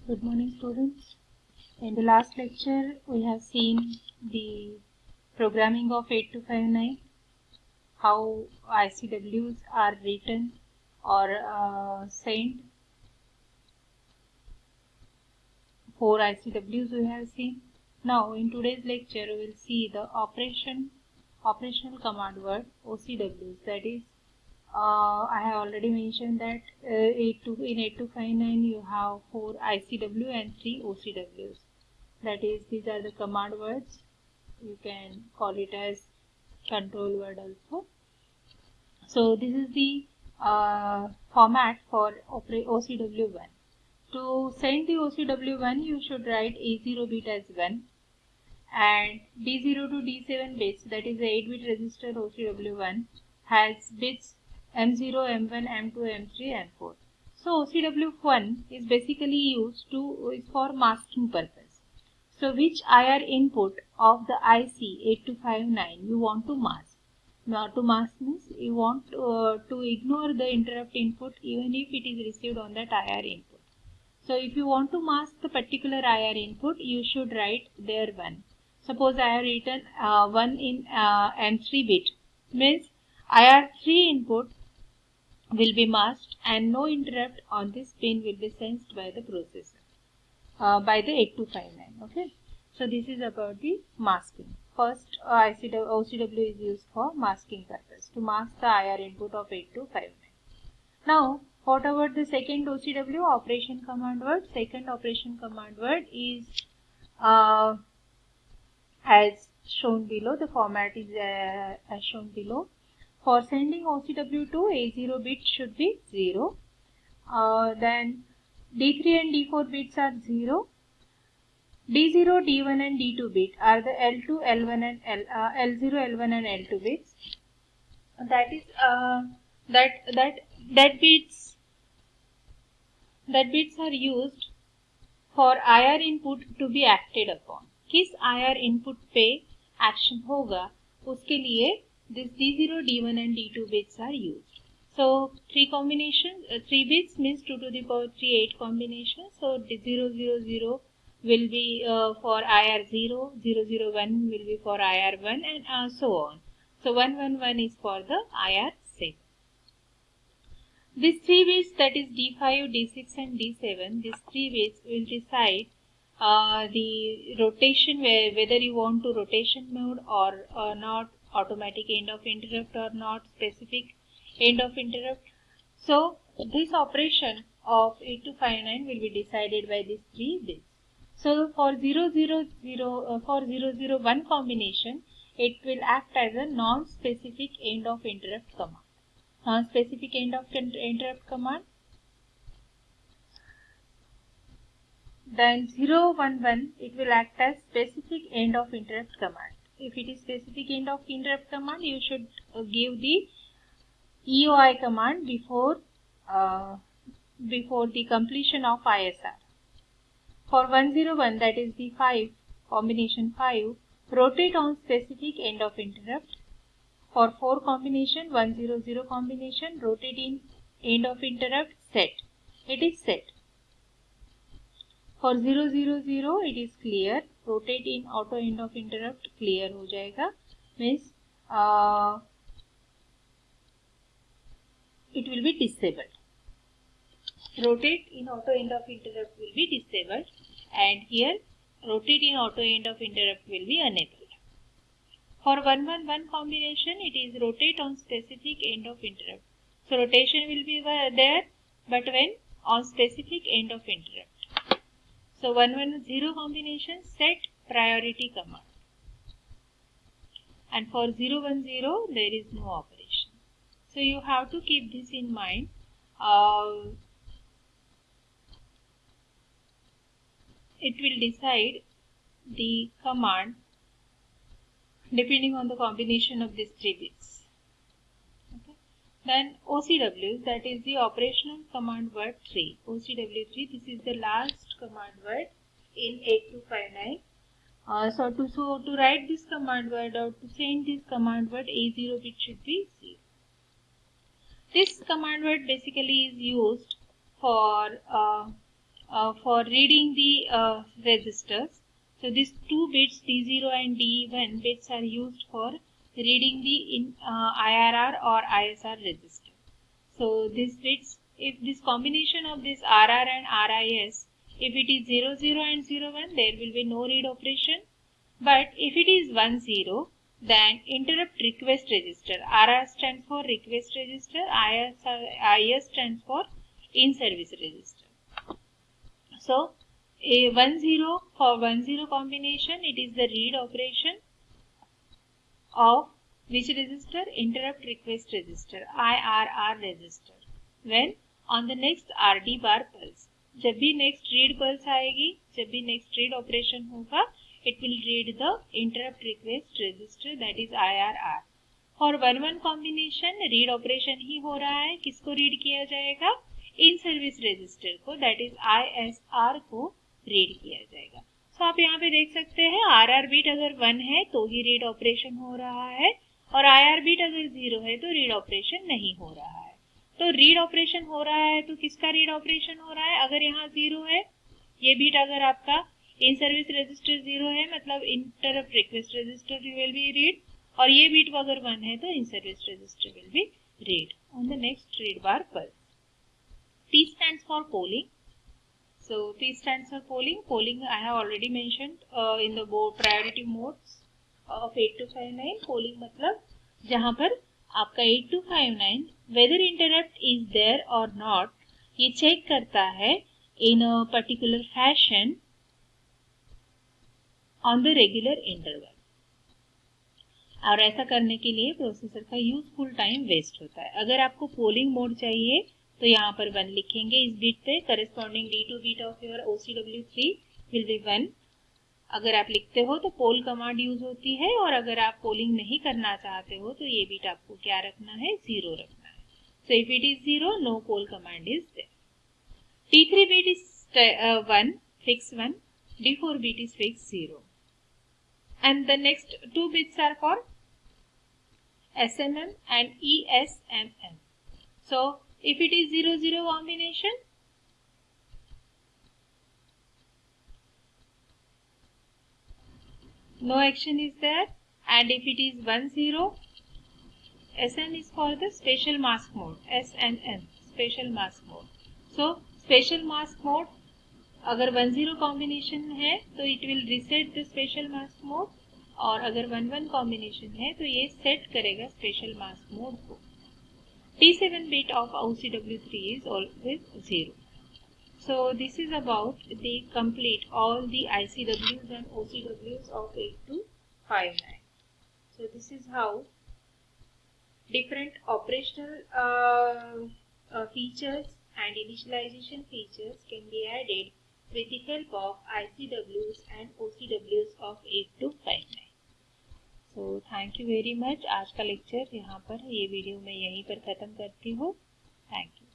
Good morning, students. In the last lecture, we have seen the programming of 8259, how ICWs are written or sent. 4 ICWs we have seen. Now, in today's lecture, we will see the operational command word OCWs. That is, I have already mentioned that in 8259 you have 4 ICW and 3 OCWs. That is, these are the command words. You can call it as control word also. So this is the format for OCW1. To send the OCW1, you should write A0 bit as 1 and D0 to D7 bits, that is the 8-bit register OCW1 has bits M0, M1, M2, M3 and 4. So OCW1 is basically used for masking purpose. So which IR input of the IC 8259 you want to mask? Now to mask means you want to ignore the interrupt input even if it is received on that IR input. So if you want to mask the particular IR input, you should write there 1. Suppose I have written 1 in M3 bit, means IR3 input will be masked and no interrupt on this pin will be sensed by the processor, by the 8259. Okay. So this is about the masking. First, OCW is used for masking purpose, to mask the IR input of 8259. Now, what about the second OCW, operation command word? Second operation command word is as shown below. The format is as shown below. For sending OCW to A0 bit should be 0. Then D3 and D4 bits are 0. D0, D1 and D2 bit are the L2, L1 and L0, L1 and L2 bits. That is that bits are used for IR input to be acted upon. किस IR input पे action होगा उसके लिए this D0, D1 and D2 bits are used. So 3 bits means 2 to the power 3 8 combinations. So 0 0 0 will be for IR0, 0 0 1 will be for IR1 and so on. So 1 1 1 is for the IR7. These 3 bits, that is D5, D6 and D7, these 3 bits will decide the rotation, whether you want to rotation mode or not, automatic end of interrupt or not, specific end of interrupt. So this operation of 8259 will be decided by these 3 bits. So for 001 combination, it will act as a non-specific end of interrupt command. Non-specific end of interrupt command. Then 011, it will act as specific end of interrupt command. If it is specific end of interrupt command, you should give the EOI command before the completion of ISR. For 101, that is the 5 combination 5, rotate on specific end of interrupt. For 4 combination, 100 combination, rotate in end of interrupt, set. It is set. For 000, it is clear. Rotate in auto end of interrupt, clear हो जाएगा. Means it will be disabled. Rotate in auto end of interrupt will be disabled, and here rotate in auto end of interrupt will be enabled. For 111 combination, it is rotate on specific end of interrupt. So rotation will be there, but when on specific end of interrupt. So 110 combination, set priority command. And for 010, there is no operation. So you have to keep this in mind. It will decide the command depending on the combination of these 3 bits. Okay. Then OCW, that is the operational command word 3. OCW3, this is the last command word in 8259. So to write this command word or to send this command word, A0 bit should be 0. This command word basically is used for for reading the registers. So these two bits D0 and D1 bits are used for reading the IRR or ISR register. So these bits, if this combination of this RR and RIS, if it is 0, 0 and 0, 1, there will be no read operation. But if it is 1, 0, then interrupt request register. RR stands for request register, IS stands for in-service register. So a 1, 0 for 1, 0 combination, it is the read operation of which register? Interrupt request register, IRR register. When on the next RD bar pulse, जब भी next read pulse आएगी, जब भी next read operation होगा, it will read the interrupt request register, that is IRR. For 1, 1 combination read operation ही हो रहा है, किसको read किया जाएगा? इन सर्विस रजिस्टर को, that is ISR को read किया जाएगा. तो आप यहाँ पे देख सकते हैं RR बीट अगर 1 है तो ही रीड ऑपरेशन हो रहा है और IR बीट अगर 0 है तो रीड ऑपरेशन नहीं हो रहा है. तो रीड ऑपरेशन हो रहा है तो किसका रीड ऑपरेशन हो रहा है? अगर यहाँ 0 है, ये बीट अगर आपका इन सर्विस रजिस्टर 0 है मतलब interrupt request register will be read, और ये बीट अगर 1 है तो in service register will be read on the next read bar pulse. T stands for polling. So T stands for polling. Polling I have already mentioned in the priority modes of 8259. Polling मतलब जहाँ पर आपका 8259 whether interrupt is there or not ये check करता है in a particular fashion on the regular interval. और ऐसा करने के लिए प्रोसेसर का यूजफुल टाइम वेस्ट होता है. अगर आपको पोलिंग मोड चाहिए तो यहाँ पर 1 लिखेंगे इस बीट पे, corresponding D2 bit of your OCW3 will be 1. अगर आप लिखते हो तो पोल कमांड यूज होती है, और अगर आप पोलिंग नहीं करना चाहते हो तो ये बीट आपको क्या रखना है? 0 रखना है. So if it is 0 no poll command is there. T3 bit is 1 fix 1, D4 bit is fix 0, and the next 2 bits are for SMM and ESMM. So if it is 0, 0 combination, no action is there, and if it is 1, 0, SN is for the special mask mode, SNM, special mask mode. So special mask mode अगर 1, 0 combination है तो it will reset the special mask mode, और अगर 1, 1 combination है तो ये set करेगा special mask mode को. T7 bit of OCW3 is always 0. So this is about the complete all the ICWs and OCWs of 8259. So this is how different operational features and initialization features can be added with the help of ICWs and OCWs of 8259. So thank you very much. आज का lecture यहाँ पर ये video मैं यहीं पर ख़त्म करती हूँ. Thank you.